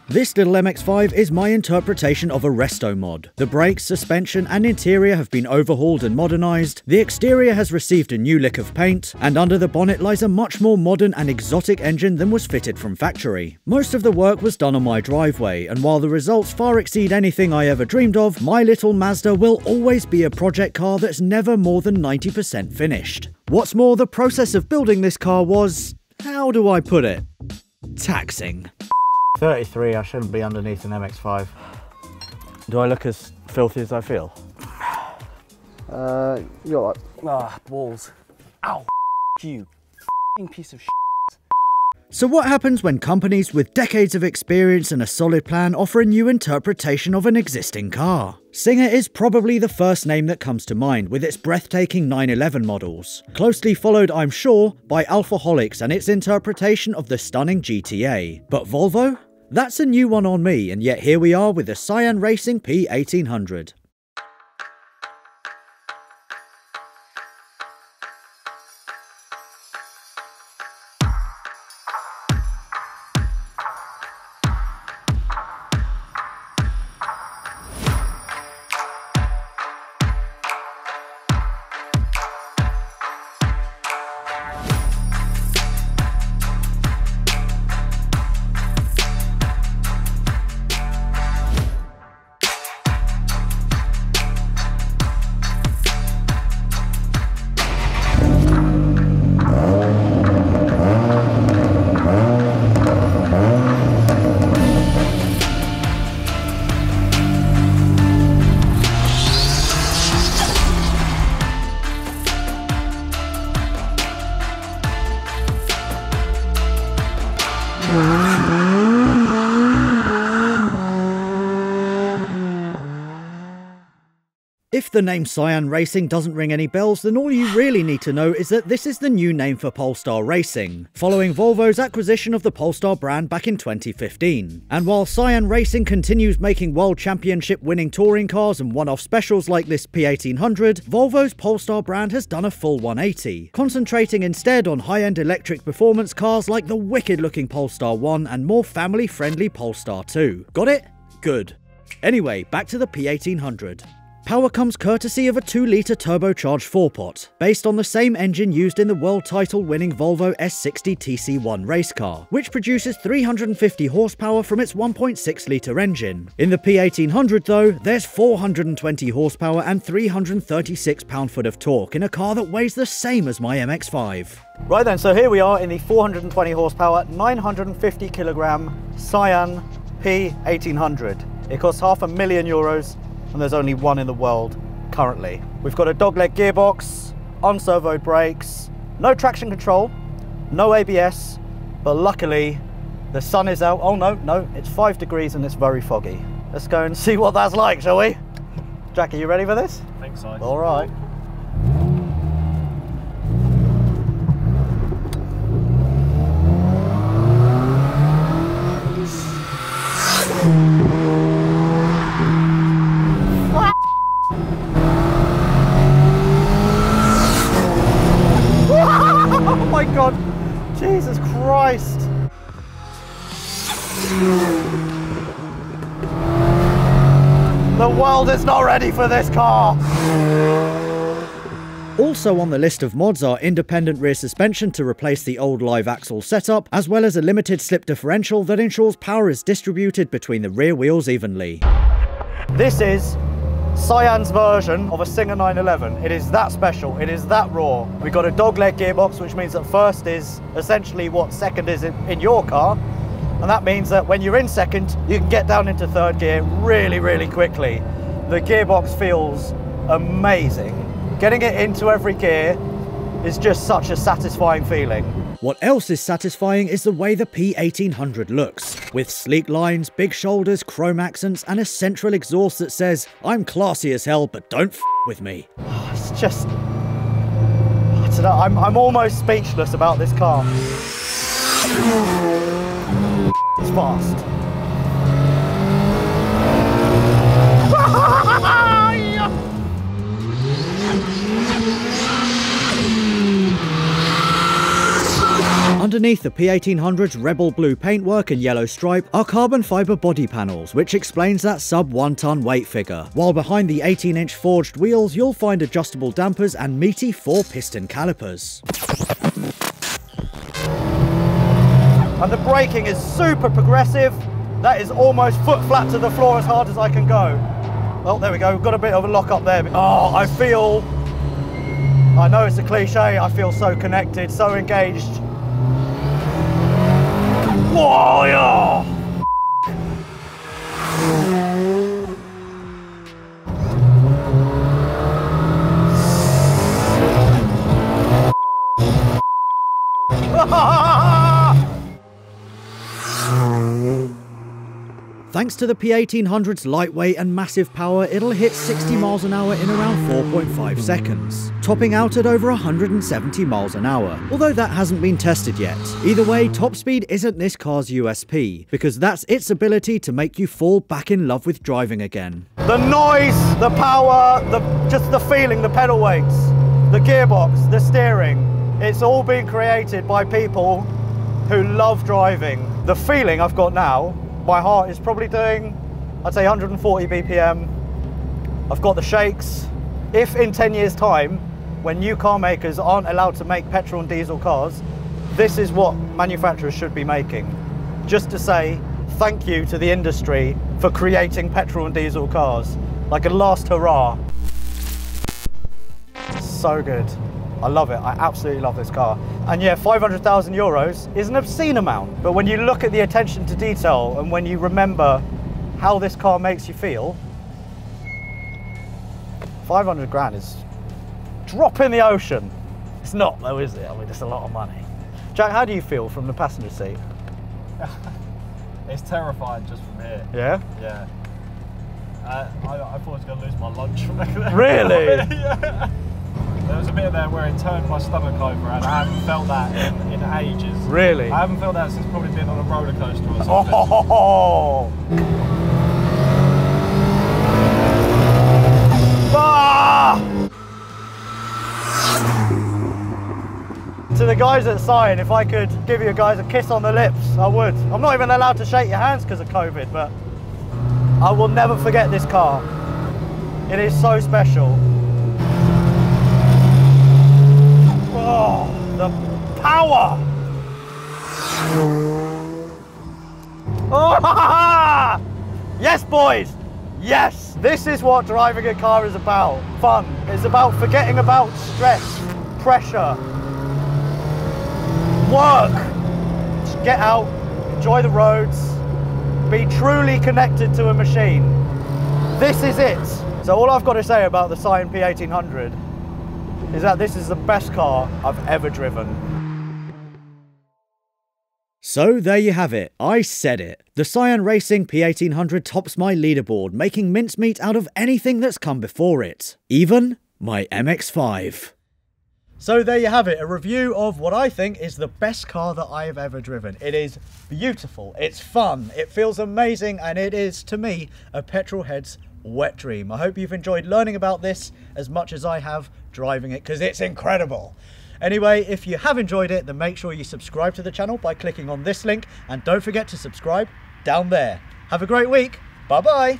This little MX-5 is my interpretation of a Resto-mod. The brakes, suspension and interior have been overhauled and modernised, the exterior has received a new lick of paint, and under the bonnet lies a much more modern and exotic engine than was fitted from factory. Most of the work was done on my driveway, and while the results far exceed anything I ever dreamed of, my little Mazda will always be a project car that's never more than 90% finished. What's more, the process of building this car was, how do I put it, taxing. 33, I shouldn't be underneath an MX-5. Do I look as filthy as I feel? You're like, Ah, balls. Ow, you piece of shit. So what happens when companies with decades of experience and a solid plan offer a new interpretation of an existing car? Singer is probably the first name that comes to mind with its breathtaking 911 models, closely followed, I'm sure, by Alphaholics and its interpretation of the stunning GTA. But Volvo? That's a new one on me, and yet here we are with the Cyan Racing P1800. If the name Cyan Racing doesn't ring any bells, then all you really need to know is that this is the new name for Polestar Racing, following Volvo's acquisition of the Polestar brand back in 2015. And while Cyan Racing continues making World Championship winning touring cars and one-off specials like this P1800, Volvo's Polestar brand has done a full 180, concentrating instead on high-end electric performance cars like the wicked-looking Polestar 1 and more family-friendly Polestar 2. Got it? Good. Anyway, back to the P1800. Power comes courtesy of a 2-litre turbocharged 4-pot, based on the same engine used in the world title-winning Volvo S60 TC1 race car, which produces 350 horsepower from its 1.6-litre engine. In the P1800 though, there's 420 horsepower and 336 pound-foot of torque in a car that weighs the same as my MX-5. right then, so here we are in the 420 horsepower, 950 kilogram Cyan P1800. It costs €500,000. And there's only one in the world currently. We've got a dogleg gearbox, unservoed brakes, no traction control, no ABS, but luckily the sun is out. Oh no, it's 5 degrees and it's very foggy. Let's go and see what that's like, shall we? Jack, are you ready for this? I think so. All right. Oh my God, Jesus Christ. The world is not ready for this car. Also on the list of mods are independent rear suspension to replace the old live axle setup, as well as a limited slip differential that ensures power is distributed between the rear wheels evenly. This is Cyan's version of a Singer 911. It is that special, it is that raw. We've got a dogleg gearbox, which means that first is essentially what second is in your car. And that means that when you're in second, you can get down into third gear really, really quickly. The gearbox feels amazing. Getting it into every gear is just such a satisfying feeling. What else is satisfying is the way the P1800 looks, with sleek lines, big shoulders, chrome accents, and a central exhaust that says, "I'm classy as hell, but don't f with me." It's just, I don't know, I'm almost speechless about this car. It's fast. Underneath the P1800's rebel blue paintwork and yellow stripe are carbon fibre body panels, which explains that sub 1 ton weight figure, while behind the 18-inch forged wheels you'll find adjustable dampers and meaty 4-piston calipers. And the braking is super progressive. That is almost foot flat to the floor as hard as I can go. Oh, there we go, got a bit of a lock up there. Oh, I know it's a cliche, I feel so connected, so engaged. Whoa, yeah. Thanks to the P1800's lightweight and massive power, it'll hit 60 miles an hour in around 4.5 seconds, topping out at over 170 miles an hour, although that hasn't been tested yet. Either way, top speed isn't this car's USP, because that's its ability to make you fall back in love with driving again. The noise, the power, just the feeling, the pedal weights, the gearbox, the steering, it's all been created by people who love driving. The feeling I've got now, my heart is probably doing, I'd say 140 BPM. I've got the shakes. If in 10 years' time, when new car makers aren't allowed to make petrol and diesel cars, this is what manufacturers should be making. Just to say thank you to the industry for creating petrol and diesel cars. Like a last hurrah. So good. I love it. I absolutely love this car. And yeah, 500,000 euros is an obscene amount. But when you look at the attention to detail and when you remember how this car makes you feel, 500 grand is drop in the ocean. It's not though, is it? I mean, it's a lot of money. Jack, how do you feel from the passenger seat? It's terrifying just from here. Yeah? Yeah. I thought I was going to lose my lunch from there. Really? Yeah. There was a bit there where it turned my stomach over, and I haven't felt that in ages. Really? I haven't felt that since probably being on a roller coaster or something. Oh! Ah! To the guys at Cyan, if I could give you guys a kiss on the lips, I would. I'm not even allowed to shake your hands because of COVID, but I will never forget this car. It is so special. Oh, the power! Oh, yes, boys! Yes! This is what driving a car is about. Fun. It's about forgetting about stress, pressure, work. Just get out, enjoy the roads, be truly connected to a machine. This is it. So all I've got to say about the Cyan P1800 is that this is the best car I've ever driven. So there you have it, I said it. The Cyan Racing P1800 tops my leaderboard, making mincemeat out of anything that's come before it. Even my MX-5. So there you have it, a review of what I think is the best car that I have ever driven. It is beautiful, it's fun, it feels amazing, and it is, to me, a petrolhead's wet dream. I hope you've enjoyed learning about this as much as I have driving it, because it's incredible. Anyway, if you have enjoyed it, then make sure you subscribe to the channel by clicking on this link, and don't forget to subscribe down there. Have a great week. Bye bye.